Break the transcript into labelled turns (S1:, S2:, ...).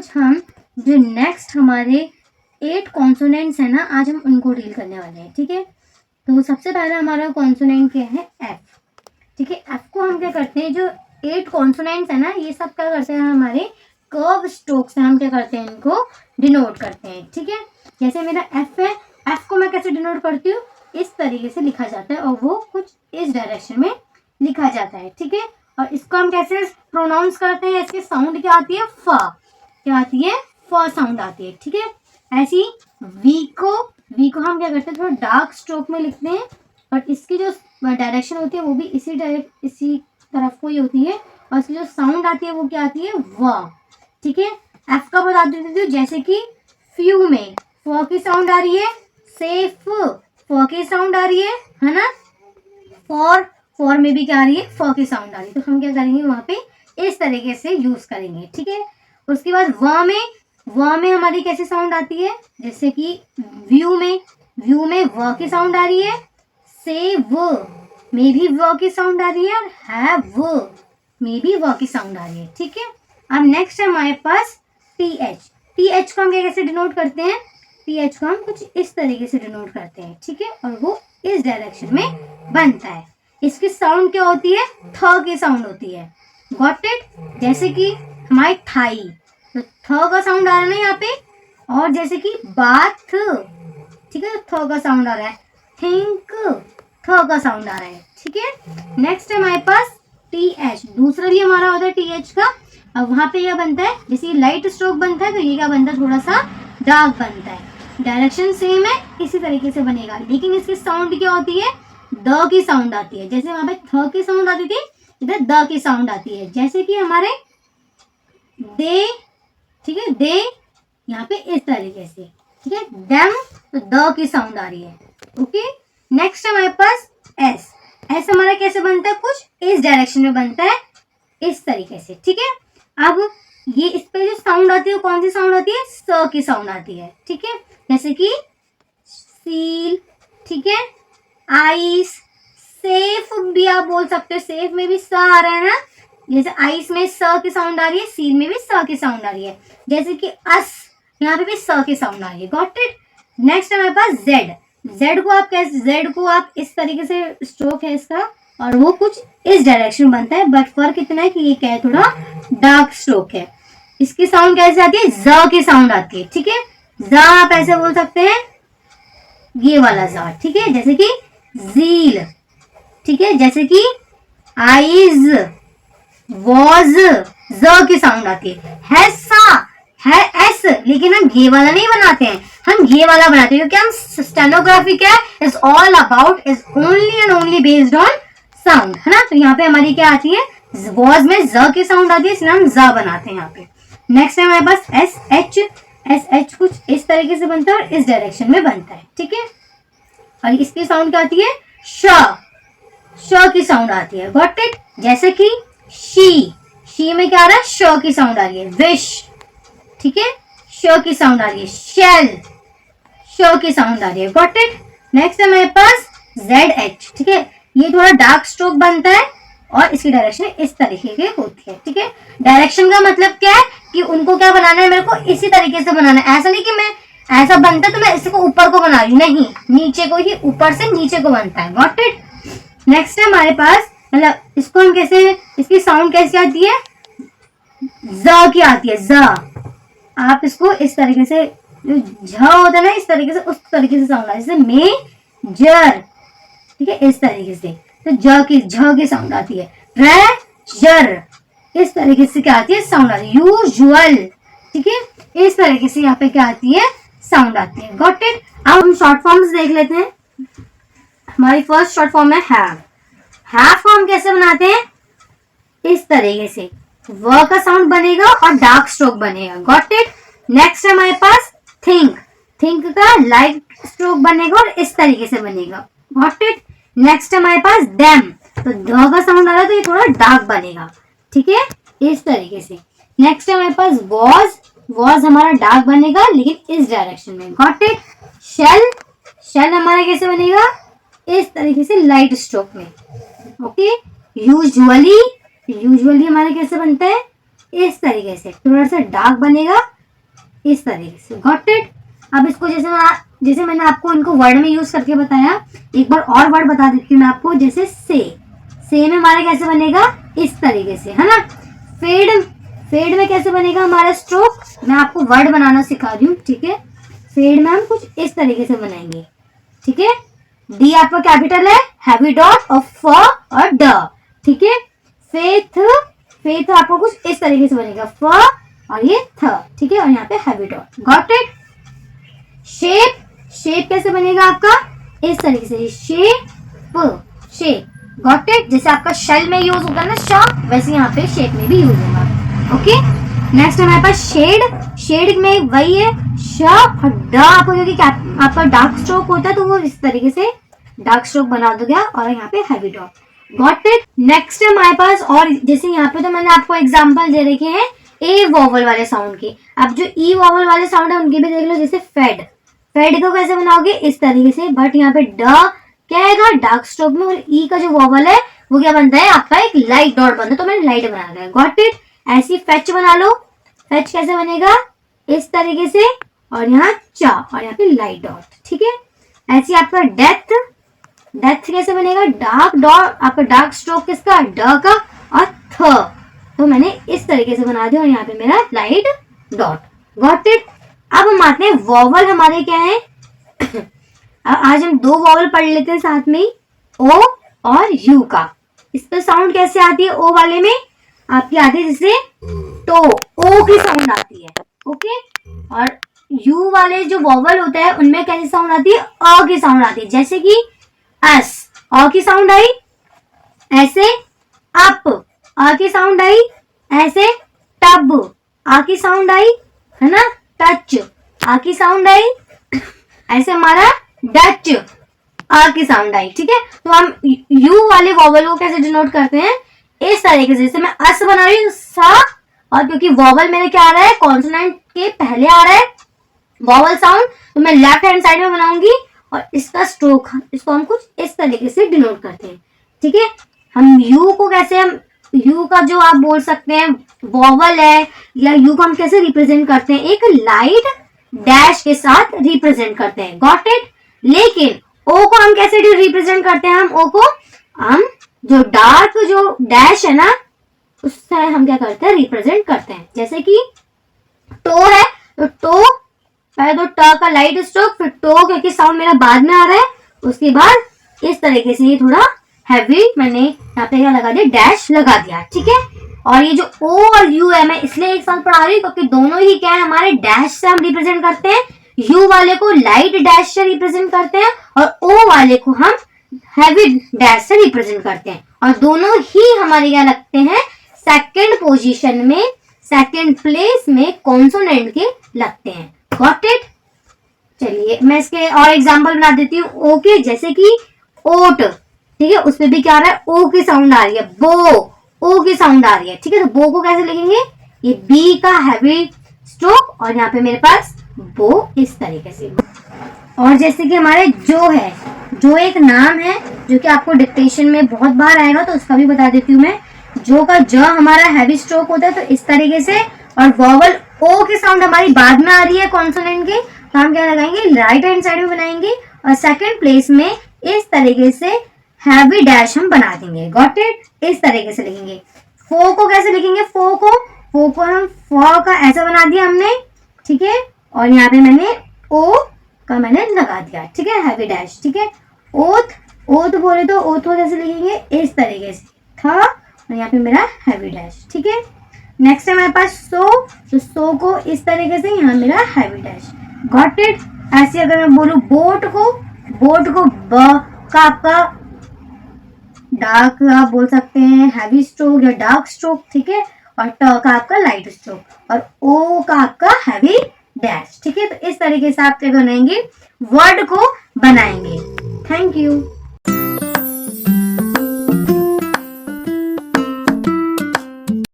S1: आज हम जो नेक्स्ट हमारे 8 कॉन्सोनेंट्स है ना, आज हम उनको डील करने वाले हैं। ठीक है, तो सबसे पहला हमारा कॉन्सोनेंट क्या है, एफ। ठीक है, एफ को हम क्या करते हैं, जो 8 कॉन्सोनेंट्स है ना, ये सब क्या करते हैं, हमारे कर्व स्ट्रोक से हम क्या करते हैं, इनको डिनोट करते हैं। ठीक है, जैसे मेरा एफ है, एफ को मैं कैसे डिनोट करती हूँ, इस तरीके से लिखा जाता है और वो कुछ इस डायरेक्शन में लिखा जाता है। ठीक है, और इसको हम कैसे प्रोनाउंस करते हैं, इसकी साउंड क्या आती है, फ। क्या आती है, फ साउंड आती है। ठीक है, ऐसी वी को हम क्या करते हैं, थोड़ा डार्क स्ट्रोक में लिखते हैं, और इसकी जो डायरेक्शन होती है वो भी इसी तरफ को ही होती है, और इसकी जो साउंड आती है वो क्या आती है, व। ठीक है, एफ का बता देती हूँ, जैसे कि फ्यू में फ की साउंड आ रही है, सेफ फ की साउंड आ रही है ना, फॉर में भी क्या आ रही है, फ की साउंड आ रही है, तो हम क्या करेंगे वहां पे इस तरीके से यूज करेंगे। ठीक है, उसके बाद व में हमारी कैसी साउंड आती है, जैसे कि व्यू में व की साउंड आ रही है, से व में भी व की साउंड आ रही है, और हैव में भी व की साउंड आ रही है। ठीक है, अब नेक्स्ट है हमारे पास टी एच को हम कैसे डिनोट करते हैं, टी एच को हम कुछ इस तरीके से डिनोट करते हैं। ठीक है, और वो इस डायरेक्शन में बनता है। इसकी साउंड क्या होती है, थ की साउंड होती है। गॉट इट, जैसे कि हमारी थाई, तो थ का साउंड आ रहा है ना यहाँ पे, और जैसे कि बाथ, ठीक है, थ का साउंड आ रहा है, थिंक, थ का साउंड आ रहा है। ठीक है, नेक्स्ट है हमारे पास टी एच, दूसरा भी हमारा होता है टी एच का। अब वहां पे क्या बनता है, जैसे लाइट स्ट्रोक बनता है, तो ये क्या बनता है, थोड़ा सा डार्क बनता है। डायरेक्शन सेम है, इसी तरीके से बनेगा, लेकिन इसकी साउंड क्या होती है, द की साउंड आती है। जैसे वहां पे थ की साउंड आती थी, इधर द की साउंड आती है। जैसे कि हमारे दे, ठीक है, दे यहाँ पे इस तरीके से। ठीक है, देम, तो द की साउंड आ रही है। ओके, नेक्स्ट हमारे पास एस हमारा कैसे बनता है, कुछ इस डायरेक्शन में बनता है, इस तरीके से। ठीक है, अब ये इस पे जो साउंड आती है, कौन सी साउंड आती है, स की साउंड आती है। ठीक है, जैसे कि सील, ठीक है, आइस, सेफ भी आप बोल सकते हो, सेफ में भी स आ रहा है ना, जैसे आइस में स की साउंड आ रही है, सील में भी स की साउंड आ रही है। जैसे कि अस, यहाँ पे भी स की साउंड आ रही है। गॉट इट, नेक्स्ट हमारे पास जेड को आप इस तरीके से स्ट्रोक है इसका, और वो कुछ इस डायरेक्शन बनता है, बट फर्क इतना है कि ये क्या है, थोड़ा डार्क स्ट्रोक है। इसकी साउंड कैसे आती है, ज की साउंड आती है। ठीक है, ज आप ऐसे बोल सकते हैं, ये वाला ज। ठीक है, जैसे कि जील, ठीक है, जैसे कि आईज, वॉज, ज की साउंड आती है सा, है एस, लेकिन हम ये वाला नहीं बनाते हैं, हम ये वाला बनाते हैं, क्योंकि हम स्टेनोग्राफी क्या है, is all about, is only and only based on sound, है ना। तो यहाँ पे हमारी क्या आती है, वॉज में ज की साउंड आती है, इसलिए हम ज बनाते हैं यहाँ पे। नेक्स्ट है हमारे पास एस एच कुछ इस तरीके से बनता है और इस डायरेक्शन में बनता है। ठीक है, और इसकी साउंड क्या आती है, श की साउंड आती है। गॉट इट, जैसे कि शी में क्या आ रहा है, श की साउंड आ रही है। विश, ठीक है, श की साउंड आ रही है। शेल, श की साउंड आ रही है। गॉट इट, नेक्स्ट है हमारे पास जेड एच। ठीक है, ये थोड़ा डार्क स्ट्रोक बनता है और इसकी डायरेक्शन इस तरीके की होती है। ठीक है, डायरेक्शन का मतलब क्या है कि उनको क्या बनाना है, मेरे को इसी तरीके से बनाना है। ऐसा नहीं कि मैं ऐसा बनता तो मैं इसको ऊपर को बना रही हूँ, नहीं, नीचे को ही, ऊपर से नीचे को बनता है। गॉट इट, नेक्स्ट है हमारे पास, मतलब इसको हम कैसे, इसकी साउंड कैसी आती है, ज की आती है। ज आप इसको इस तरीके से, जो झ होता है ना, इस तरीके से, उस तरीके से साउंड आती है। जैसे मेजर, ठीक है, इस तरीके से, तो झ की साउंड आती है। ट्रेजर, इस तरीके से क्या आती है, साउंड आती है। यूजुअल, ठीक है, इस तरीके से यहाँ पे क्या आती है, साउंड आती है। गॉट इट, अब हम शॉर्ट फॉर्म्स देख लेते हैं। हमारी फर्स्ट शॉर्ट फॉर्म है हैव को हम कैसे बनाते हैं, इस तरीके से, व का साउंड बनेगा और डार्क स्ट्रोक बनेगा। गॉट इट, नेक्स्ट है हमारे पास थिंक का लाइट स्ट्रोक बनेगा और इस तरीके से बनेगा। गॉट इट, नेक्स्ट है हमारे पास देम, तो ध का साउंड आ रहा है तो ये थोड़ा डार्क बनेगा। ठीक है, इस तरीके से। नेक्स्ट है हमारे पास वॉज हमारा डार्क बनेगा लेकिन इस डायरेक्शन में। गॉट इट, शेल हमारा कैसे बनेगा, इस तरीके से लाइट स्ट्रोक में। ओके, यूजुअली हमारे कैसे बनता है, इस तरीके से, थोड़ा सा डार्क बनेगा इस तरीके से। Got it. अब इसको जैसे मैंने आपको इनको वर्ड में यूज करके बताया, एक बार और वर्ड बता देती हूँ मैं आपको। जैसे से में हमारा कैसे बनेगा, इस तरीके से, है ना। फेड में कैसे बनेगा हमारा स्ट्रोक, मैं आपको वर्ड बनाना सिखा रही हूँ, ठीक है। फेड में हम कुछ इस तरीके से बनाएंगे, ठीक है। डी आपका कैपिटल है, हैवी डॉट और फ और ड, ठीक है। फेथ आपको कुछ इस तरीके से बनेगा, फ और ये थ, ठीक है, और यहाँ पे heavy dot. Got it. Shape कैसे बनेगा आपका, इस तरीके से, शेप। Got it. जैसे आपका शेल में यूज होता है ना श, वैसे यहाँ पे शेप में भी यूज होगा। ओके। नेक्स्ट हमारे पास शेड में वही है, श और ड आपको, क्योंकि आपका डार्क स्ट्रोक होता है तो वो इस तरीके से डार्क स्ट्रोक बना दोगे, और यहाँ पे heavy dot. Got it. Next है हमारे पास, और जैसे यहाँ पे तो मैंने आपको एग्जांपल दे रखे हैं ए वॉवल वाले साउंड के। अब जो ई वॉवल वाले साउंड है उनके भी देख लो। जैसे फेड को कैसे बनाओगे, इस तरीके से, बट यहाँ पे ड क्या आएगा, डार्क स्ट्रोक में, और ई का जो वॉवल है वो क्या बनता है आपका, एक लाइट डॉट बनता है, तो मैंने लाइट बना दिया। Got it. ऐसी फेच बना लो। फेच कैसे बनेगा, इस तरीके से, और यहाँ चा और यहाँ पे लाइट डॉट, ठीक है। ऐसी आपका डेथ कैसे बनेगा, डार्क डॉट, आपका डार्क स्ट्रोक किसका, ड का, और थ, तो मैंने इस तरीके से बना दिया, और यहाँ पे मेरा लाइट डॉट। Got it. अब हम आते हैं वॉवल हमारे क्या है आज हम दो वॉवल पढ़ लेते हैं साथ में, ओ और यू का। इस पर साउंड कैसे आती है, ओ वाले में आपकी आती है जैसे तो, ओ की साउंड आती है, ओके। और यू वाले जो वॉवल होता है उनमें कैसी साउंड आती है, अ की साउंड आती है। जैसे कि अस, अ की साउंड आई, ऐसे अप, अ की साउंड आई, ऐसे टब, आ की साउंड आई, है ना। टच, आ की साउंड आई, ऐसे हमारा डच, आ की साउंड आई, ठीक है। तो हम यू वाले वॉवल को कैसे डिनोट करते हैं, इस तरीके से। जैसे मैं अस बना रही हूँ, सा, और क्योंकि वॉवल मेरे क्या आ रहा है, कॉन्सोनेंट के पहले आ रहा है वॉवल साउंड, तो मैं लेफ्ट हैंड साइड में बनाऊंगी, और इसका स्ट्रोक, इसको हम कुछ इस तरीके से डिनोट करते हैं, ठीक है। हम यू को कैसे, हम यू का जो आप बोल सकते हैं वॉवल है, या यू को हम कैसे रिप्रेजेंट करते हैं, एक लाइट डैश के साथ रिप्रेजेंट करते हैं। Got it. लेकिन ओ को हम कैसे रिप्रेजेंट करते हैं, हम ओ को, हम जो डार्क जो डैश है ना, उससे हम क्या करते हैं, रिप्रेजेंट करते हैं। जैसे कि टो है, तो टो पहले तो ट का लाइट स्ट्रोक, फिर टो, क्योंकि साउंड मेरा बाद में आ रहा है, उसके बाद इस तरीके से ये थोड़ा हैवी मैंने यहाँ पे क्या लगा दिया, डैश लगा दिया, ठीक है। और ये जो ओ और यू है, मैं इसलिए एक साथ पढ़ा रही हूँ क्योंकि दोनों ही क्या है, हमारे डैश से हम रिप्रेजेंट करते हैं। यू वाले को लाइट डैश से रिप्रेजेंट करते हैं, और ओ वाले को हम हैवी डैश से रिप्रेजेंट करते हैं, और दोनों ही हमारे क्या लगते हैं, सेकंड पोजीशन में, सेकंड प्लेस में कॉन्सोनेंट के लगते हैं। Got it. चलिए मैं इसके और एग्जांपल बना देती हूँ। ओ के, जैसे कि ओट, ठीक है, उसमें भी क्या आ रहा है, ओ की साउंड आ रही है। बो, ओ की साउंड आ रही है, ठीक है। तो बो को कैसे लिखेंगे, ये बी का हैवी स्ट्रोक, और यहाँ पे मेरे पास बो इस तरीके से। और जैसे कि हमारे जो है, जो एक नाम है जो कि आपको डिक्टेशन में बहुत बार आएगा, तो उसका भी बता देती हूँ मैं। जो का ज हमारा हैवी स्ट्रोक होता है, तो इस तरीके से, और वॉवल ओ की साउंड हमारी बाद में आ रही है कॉन्सोनेंट के, तो हम क्या लगाएंगे, राइट हैंड साइड में बनाएंगे, और सेकंड प्लेस में इस तरीके से हैवी डैश हम बना देंगे। Got it. इस तरीके से लिखेंगे। फो को कैसे लिखेंगे, फो को हम फ का ऐसा बना दिया हमने, ठीक है, और यहाँ पे मैंने ओ का मैंने लगा दिया, ठीक है, हैवी डैश, ठीक है। ओथ बोले तो ओथ कैसे लिखेंगे, इस तरीके से, था, और यहाँ पे मेरा हैवी डैश, ठीक है। नेक्स्ट है हमारे पास सो, तो सो को इस तरीके से, यहाँ मेरा हैवी डैश। Got it. ऐसे अगर मैं बोलूं बोट को ब का आपका डार्क आप बोल सकते हैं हैवी स्ट्रोक या डार्क स्ट्रोक, ठीक है, और ट का आपका लाइट स्ट्रोक, और ओ का आपका हैवी डैश, ठीक है। तो इस तरीके से आप क्या बनाएंगे, वर्ड को बनाएंगे। Thank you.